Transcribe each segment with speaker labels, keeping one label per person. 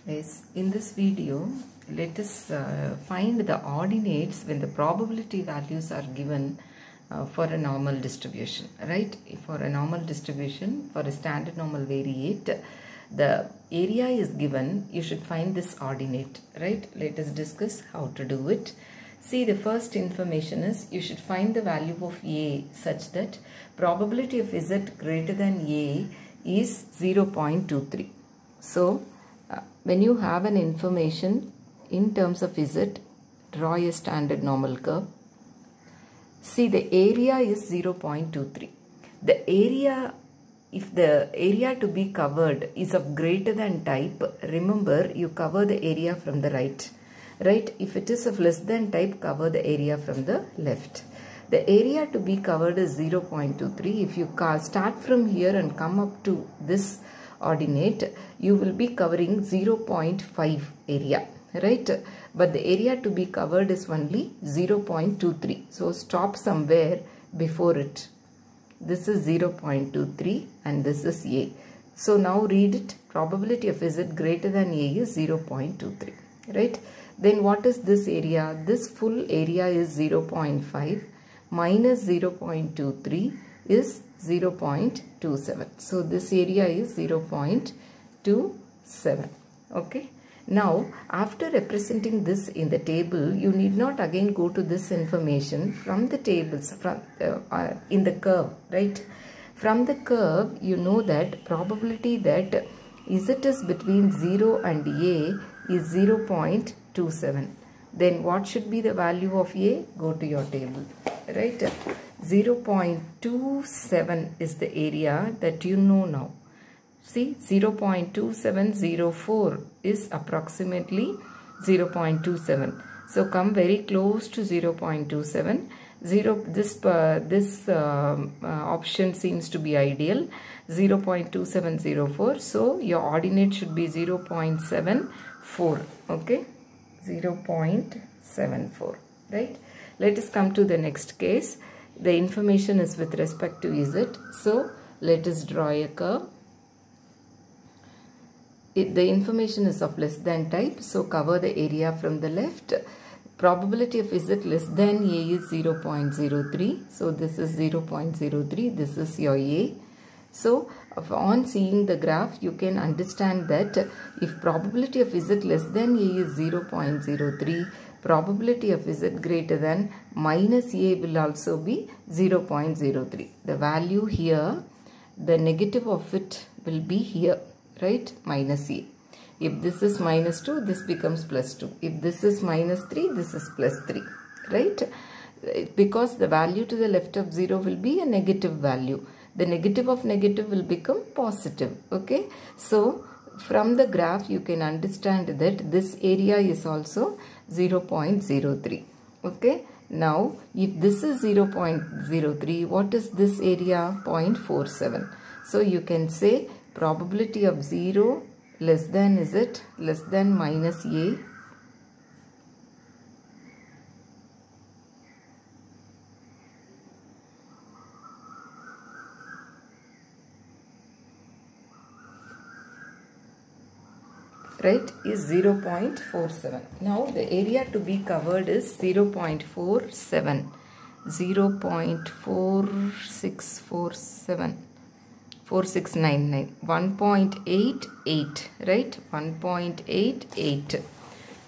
Speaker 1: Yes, in this video, let us find the ordinates when the probability values are given for a normal distribution, right? For a normal distribution, for a standard normal variate, the area is given, you should find this ordinate, right? Let us discuss how to do it. See, the first information is you should find the value of A such that probability of Z greater than A is 0.23. So, when you have an information in terms of Z, draw a standard normal curve. See, the area is 0.23. The area, if the area to be covered is of greater than type, remember you cover the area from the right. Right? If it is of less than type, cover the area from the left. The area to be covered is 0.23. If you start from here and come up to this ordinate, you will be covering 0.5 area, right? But the area to be covered is only 0.23. So stop somewhere before it. This is 0.23 and this is A. So now read it. Probability of Z greater than A is 0.23, right? Then what is this area? This full area is 0.5 minus 0.23 is 0.27. So this area is 0.27. Okay. Now after representing this in the table, you need not again go to this information from the tables from in the curve, right? From the curve, you know that probability that Z is between 0 and A is 0.27. Then what should be the value of A? Go to your table, right? 0.27 is the area that you know now. See, 0.2704 is approximately 0.27. So come very close to 0.27. This option seems to be ideal. 0.2704. So your ordinate should be 0.74. Okay, 0.74. Right. Let us come to the next case. The information is with respect to Z. So let us draw a curve. The information is of less than type, so cover the area from the left. Probability of Z less than A is 0.03. So this is 0.03. This is your A. So on seeing the graph, you can understand that if probability of Z less than A is 0.03, probability of Z greater than minus A will also be 0.03. The value here, the negative of it will be here, right? Minus A. If this is minus 2, this becomes plus 2. If this is minus 3, this is plus 3, right? Because the value to the left of 0 will be a negative value. The negative of negative will become positive, okay? So from the graph, you can understand that this area is also 0.03, okay? Now, if this is 0.03, what is this area? 0.47. So you can say probability of 0 less than Z less than minus A right is 0.47. Now the area to be covered is 0.47, 0.4647, 4699, 1.88, right? 1.88.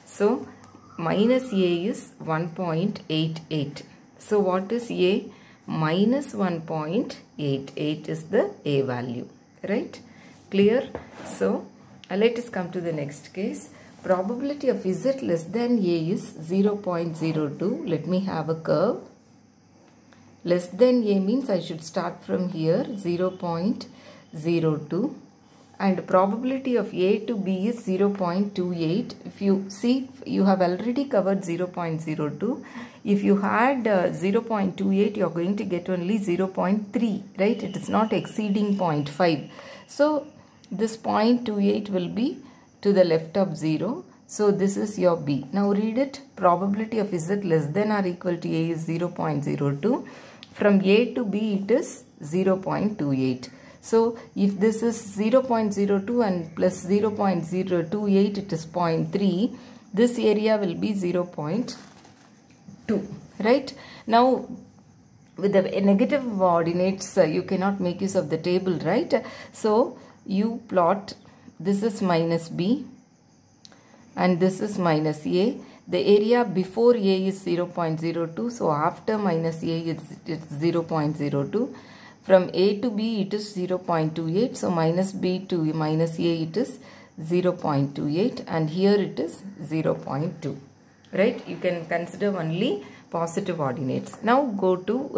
Speaker 1: So minus A is 1.88. So what is A? Minus 1.88 is the A value, right? Clear? So let us come to the next case. Probability of Z less than A is 0.02. Let me have a curve. Less than A means I should start from here, 0.02. And probability of A to B is 0.28. If you see, you have already covered 0.02. If you had 0.28, you are going to get only 0.3, right? It is not exceeding 0.5. So this 0.28 will be to the left of 0. So this is your B. Now read it. Probability of Z less than or equal to A is 0.02. From A to B it is 0.28. So if this is 0.02 and plus 0.028, it is 0.3. This area will be 0.2, right? Now with the negative coordinates, you cannot make use of the table, right? So you plot, this is minus B and this is minus A. The area before A is 0.02, so after minus A it's 0.02. From A to B it is 0.28, so minus B to minus A it is 0.28 and here it is 0.2, right? You can consider only positive ordinates. Now go to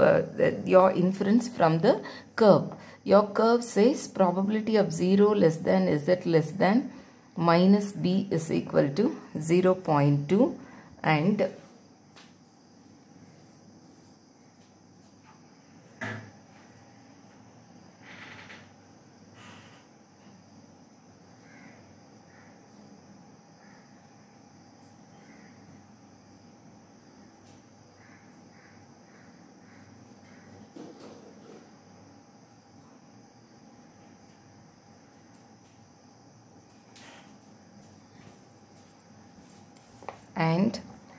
Speaker 1: your inference from the curve. Your curve says probability of 0 less than Z less than minus B is equal to 0.2 and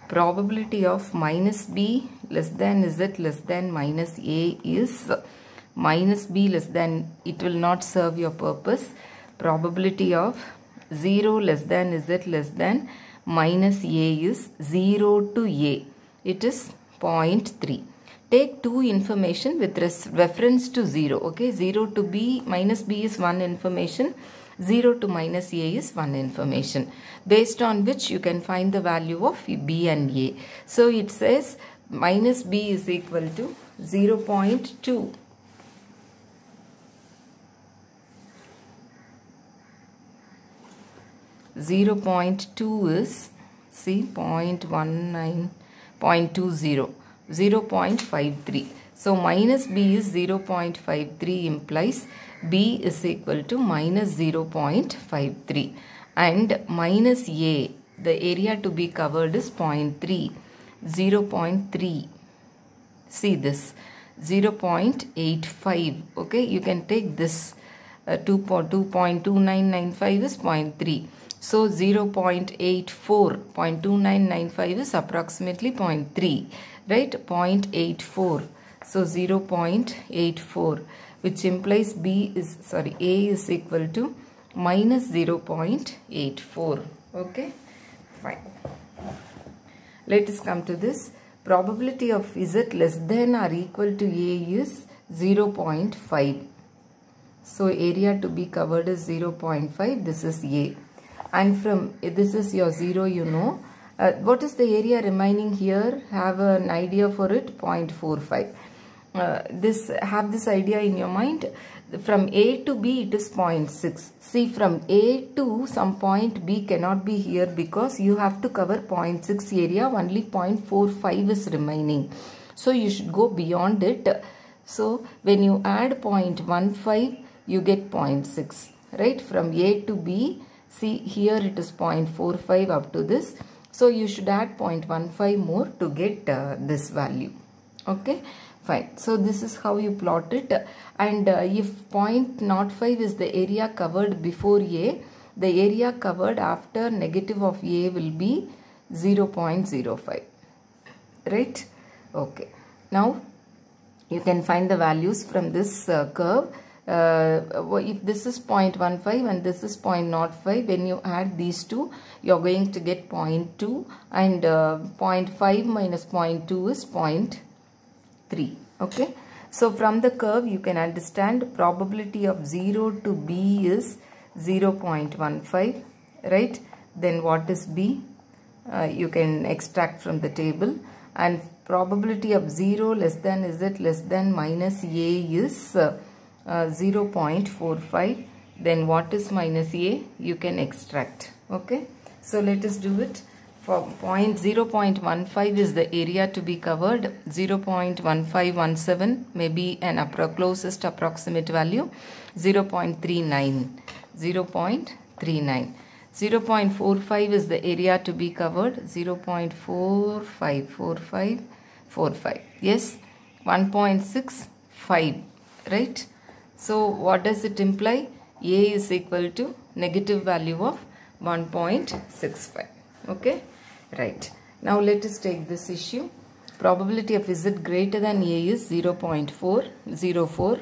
Speaker 1: probability of minus B less than Z less than minus A is minus B less than, it will not serve your purpose. Probability of 0 less than Z less than minus A is 0 to A. It is 0.3. Take two information with reference to 0. Okay, 0 to B, minus B is one information. 0 to minus A is one information, based on which you can find the value of B and A. So it says minus B is equal to 0.2. is, see, 0.19, 0.20, 0.53. So minus B is 0.53 implies B is equal to minus 0.53 and minus A, the area to be covered is 0.3, 0.3. See this, 0.85. Okay, you can take this 2.2995 is 0.3. So 0.84, 0.2995 is approximately 0.3, right? 0.84. So 0.84, which implies A is equal to minus 0.84. Okay, fine. Let us come to this. Probability of Z less than or equal to A is 0.5. So area to be covered is 0.5. This is A. And from this is your 0, you know. What is the area remaining here? Have an idea for it, 0.45. Have this idea in your mind. From A to B it is 0.6. See, from A to some point B cannot be here because you have to cover 0.6 area, only 0.45 is remaining. So you should go beyond it. So when you add 0.15 you get 0.6, right? From A to B, see here it is 0.45 up to this. So you should add 0.15 more to get this value. Okay, fine. So this is how you plot it. And if 0.05 is the area covered before A, the area covered after negative of A will be 0.05. Right? Okay. Now you can find the values from this curve. If this is 0.15 and this is 0.05, when you add these two, you are going to get 0.2 and 0.5 minus 0.2 is 0.3. Okay. So from the curve you can understand probability of 0 to B is 0.15, right? Then what is B? You can extract from the table, and probability of 0 less than Z less than minus A is 0.45. Then what is minus A? You can extract. Okay. So let us do it. For 0.15 is the area to be covered. 0.1517 may be an closest approximate value. 0.39. 0.39. 0.45 is the area to be covered. 0.4545. Yes. 1.65. Right. So what does it imply? A is equal to negative value of 1.65. Okay, right. Now let us take this issue. Probability of Z greater than A is 0.404.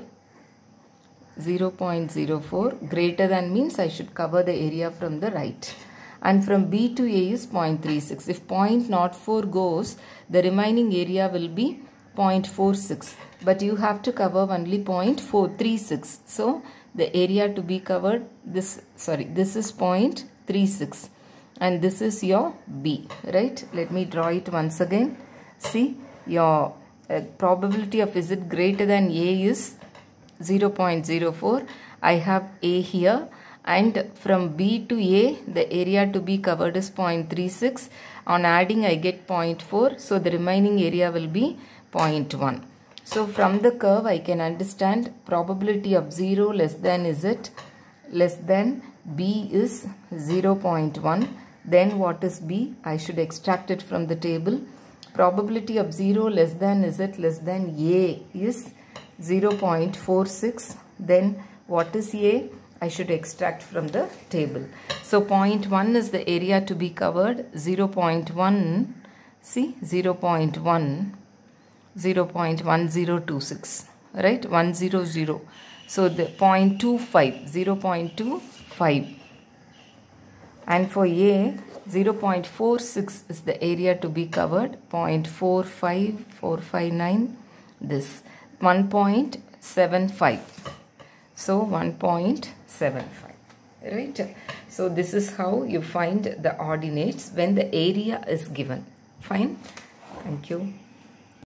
Speaker 1: 0.04. Greater than means I should cover the area from the right. And from B to A is 0.36. If 0.04 goes, the remaining area will be 0.46. But you have to cover only 0.436. So the area to be covered, this is 0.36. And this is your B, right? Let me draw it once again. See, your probability of Z greater than A is 0.04. I have A here, and from B to A the area to be covered is 0.36. On adding I get 0.4, so the remaining area will be 0.1. So from the curve I can understand probability of 0 less than Z less than B is 0.1. Then what is B? I should extract it from the table. Probability of 0 less than Z less than A is 0.46. Then what is A? I should extract from the table. So 0.1 is the area to be covered. 0.1, see, 0.1026, right? 100. So the 0.25, 0.25. And for A, 0.46 is the area to be covered. 0.45, 459, this. 1.75. So 1.75, right? So this is how you find the ordinates when the area is given. Fine. Thank you.